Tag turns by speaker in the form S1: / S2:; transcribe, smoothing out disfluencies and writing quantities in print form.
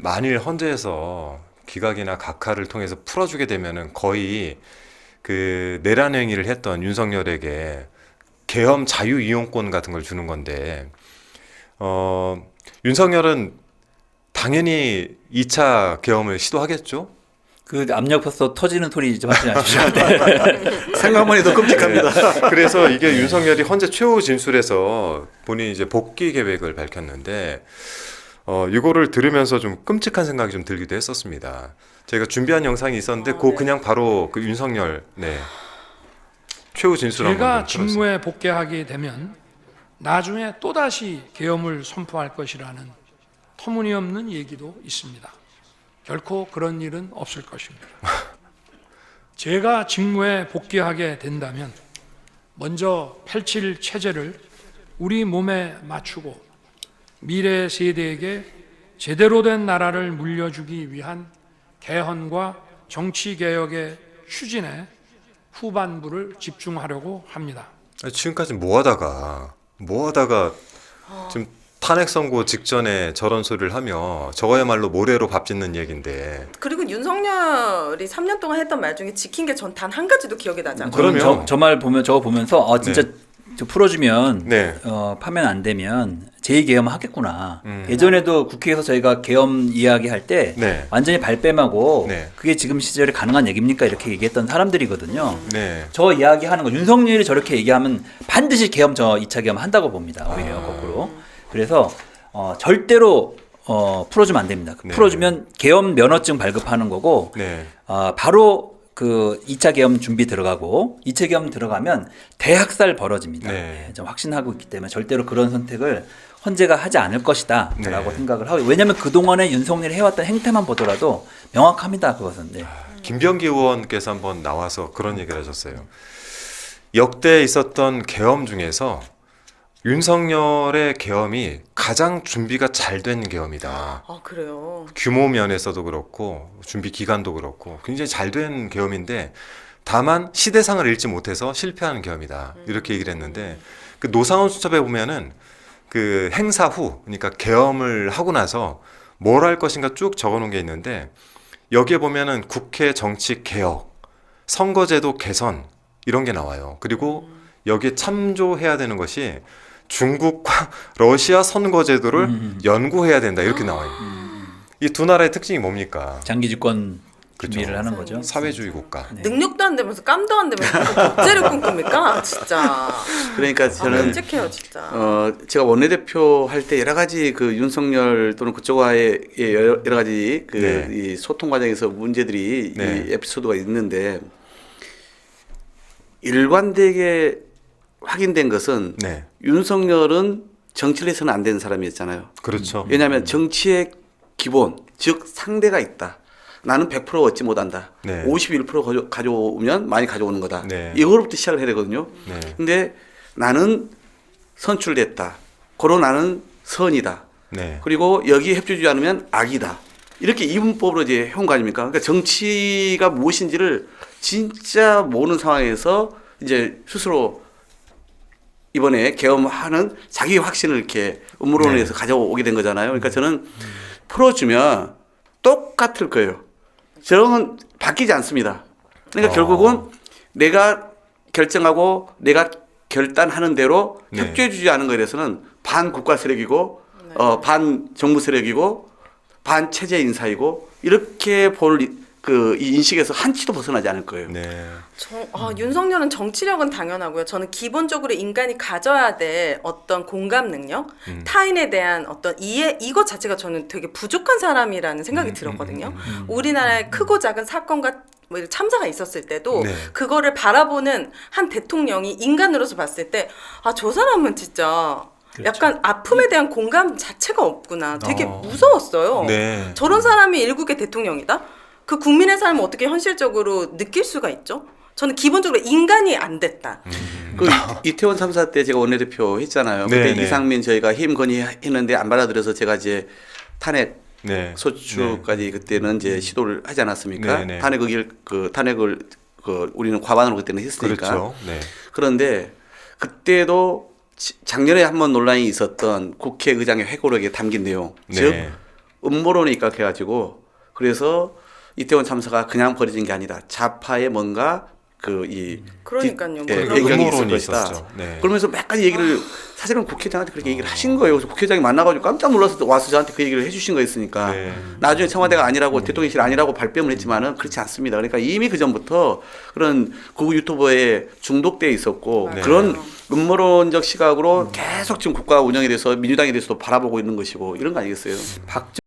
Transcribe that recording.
S1: 만일 헌재에서 기각이나 각하를 통해서 풀어주게 되면은 거의 그 내란 행위를 했던 윤석열에게 계엄 자유 이용권 같은 걸 주는 건데, 윤석열은 당연히 2차 계엄을 시도하겠죠?
S2: 그 압력밥솥 터지는 소리 좀 하지 마십시오. 네.
S3: 생각만 해도 끔찍합니다.
S1: 그래서 이게 윤석열이 헌재 최후 진술에서 본인이 이제 복귀 계획을 밝혔는데, 이거를 들으면서 좀 끔찍한 생각이 좀 들기도 했었습니다. 저희가 준비한 영상이 있었는데,
S4: 네.
S1: 그냥 바로 그 윤석열, 최후 진술 한번
S4: 제가
S1: 좀 들었어요.
S4: 직무에 복귀하게 되면 나중에 또다시 계엄을 선포할 것이라는 터무니없는 얘기도 있습니다. 결코 그런 일은 없을 것입니다. 제가 직무에 복귀하게 된다면 먼저 펼칠 체제를 우리 몸에 맞추고 미래 세대에게 제대로 된 나라를 물려주기 위한 개헌과 정치개혁의 추진에 후반부를 집중하려고 합니다.
S1: 지금까지 뭐 하다가 지금 탄핵 선고 직전에 저런 소리를 하며 저거야말로 모래로 밥 짓는 얘기인데.
S5: 그리고 윤석열이 3년 동안 했던 말 중에 지킨 게 전 단 한 가지도 기억이 나지 않아요.
S1: 그러면
S2: 저 말 보면 저거 보면서 진짜
S1: 네.
S2: 저 풀어주면
S1: 네.
S2: 파면 안 되면 제2계엄 하겠구나. 예전에도 국회에서 저희가 계엄 이야기할 때
S1: 네.
S2: 완전히 발뺌하고
S1: 네.
S2: 그게 지금 시절에 가능한 얘기입니까? 이렇게 얘기했던 사람들이거든요.
S1: 네.
S2: 저 이야기하는 거 윤석열이 저렇게 얘기하면 반드시 계엄 2차 계엄 한다고 봅니다. 오히려 거꾸로. 그래서 절대로 풀어주면 안 됩니다.
S1: 네.
S2: 풀어주면 계엄 면허증 발급하는 거고
S1: 네.
S2: 바로 그 2차 계엄 준비 들어가고 2차 계엄 들어가면 대학살 벌어집니다.
S1: 네.
S2: 좀 확신하고 있기 때문에 절대로 그런 선택을 헌재가 하지 않을 것이다 라고
S1: 네.
S2: 생각을 하고, 왜냐하면 그동안에 윤석열이 해왔던 행태만 보더라도 명확합니다. 그것은. 네.
S1: 김병기 의원께서 한번 나와서 그런 얘기를 하셨어요. 역대 있었던 계엄 중에서 윤석열의 계엄이 가장 준비가 잘 된 계엄이다.
S5: 아, 그래요.
S1: 규모 면에서도 그렇고 준비 기간도 그렇고 굉장히 잘 된 계엄인데, 다만 시대상을 읽지 못해서 실패한 계엄이다. 이렇게 얘기를 했는데, 그 노상원 수첩에 보면은 그 행사 후, 그러니까 계엄을 하고 나서 뭘 할 것인가 쭉 적어놓은 게 있는데, 여기에 보면은 국회 정치 개혁, 선거제도 개선 이런 게 나와요. 그리고 여기에 참조해야 되는 것이 중국과 러시아 선거제도를 연구해야 된다, 이렇게 나와요. 이 두 나라의 특징이 뭡니까?
S2: 장기 집권 준비를
S1: 그렇죠.
S2: 하는 거죠.
S1: 사회주의 국가.
S2: 네.
S5: 능력도 안 되면서 깜도 안 되면서 독재를 꿈꿉니까? 진짜.
S3: 그러니까 저는
S5: 끔찍해요, 진짜.
S3: 제가 원내대표 할 때 여러 가지 그 윤석열 또는 그쪽과의 여러 가지 그
S1: 네.
S3: 이 소통 과정에서 문제들이
S1: 네.
S3: 이 에피소드가 있는데, 일관되게 확인된 것은
S1: 네,
S3: 윤석열은 정치를 해서는 안 되는 사람이었잖아요.
S1: 그렇죠.
S3: 왜냐하면 정치의 기본, 즉 상대가 있다. 나는 100% 얻지 못한다.
S1: 네.
S3: 51% 가져오면 많이 가져오는 거다.
S1: 네.
S3: 이거로부터 시작을 해야 되거든요.
S1: 네.
S3: 근데 나는 선출됐다. 고로 나는 선이다.
S1: 네.
S3: 그리고 여기에 협조주지 않으면 악이다. 이렇게 이분법으로 이제 해온 거 아닙니까? 그러니까 정치가 무엇인지를 진짜 모르는 상황에서 이제 스스로 이번에 계엄하는 자기 확신을 이렇게 음모론에서 가져오게 된 거잖아요. 그러니까 저는 풀어주면 똑같을 거예요. 저는 바뀌지 않습니다. 그러니까 결국은 내가 결정하고 내가 결단하는 대로
S1: 네.
S3: 협조해주지 않은 것에 대해서는 반 국가 세력이고 반 정부 세력이고 반 체제 인사이고 이렇게 볼 이 인식에서 한치도 벗어나지 않을 거예요.
S1: 네.
S5: 윤석열은 정치력은 당연하고요. 저는 기본적으로 인간이 가져야 될 어떤 공감 능력, 타인에 대한 어떤 이해, 이것 자체가 저는 되게 부족한 사람이라는 생각이 들었거든요. 우리나라의 크고 작은 사건과 뭐 이런 참사가 있었을 때도
S1: 네.
S5: 그거를 바라보는 한 대통령이 인간으로서 봤을 때, 저 사람은 진짜
S2: 그렇죠.
S5: 약간 아픔에 대한 공감 자체가 없구나. 되게 무서웠어요.
S1: 네.
S5: 저런 사람이 일국의 대통령이다? 그 국민의 삶을 어떻게 현실적으로 느낄 수가 있죠? 저는 기본적으로 인간이 안 됐다.
S3: 그 이태원 3사 때 제가 원내대표 했잖아요. 그때
S1: 네.
S3: 이상민 저희가 힘 건의했는데 안 받아들여서 제가 이제 탄핵
S1: 네.
S3: 소추까지 그때는 이제 시도를 하지 않았습니까?
S1: 네, 네.
S3: 탄핵을 우리는 과반으로 그때는 했으니까.
S1: 그렇죠. 네.
S3: 그런데 그때도 작년에 한번 논란이 있었던 국회의장의 회고록에 담긴 내용,
S1: 네.
S3: 즉 음모론에 입각해가지고 그래서 이태원 참사가 그냥 벌어진 게 아니다. 좌파의 뭔가
S5: 그러니까요.
S3: 예,
S5: 그런
S3: 배경이 있을
S1: 음모론이
S3: 것이다.
S1: 있었죠. 네.
S3: 그러면서 몇 가지 얘기를 사실은 국회의장한테 그렇게 얘기를 하신 거예요. 그래서 국회의장이 만나가지고 깜짝 놀라서 와서 저한테 그 얘기를 해주신 거였으니까
S1: 네.
S3: 나중에 청와대가 아니라고 대통령실 아니라고 발뺌을 했지만은 그렇지 않습니다. 그러니까 이미 그 전부터 그런 극우 유튜버에 중독돼 있었고
S5: 네.
S3: 그런 음모론적 시각으로 계속 지금 국가 운영에 대해서 민주당에 대해서도 바라보고 있는 것이고 이런 거 아니겠어요?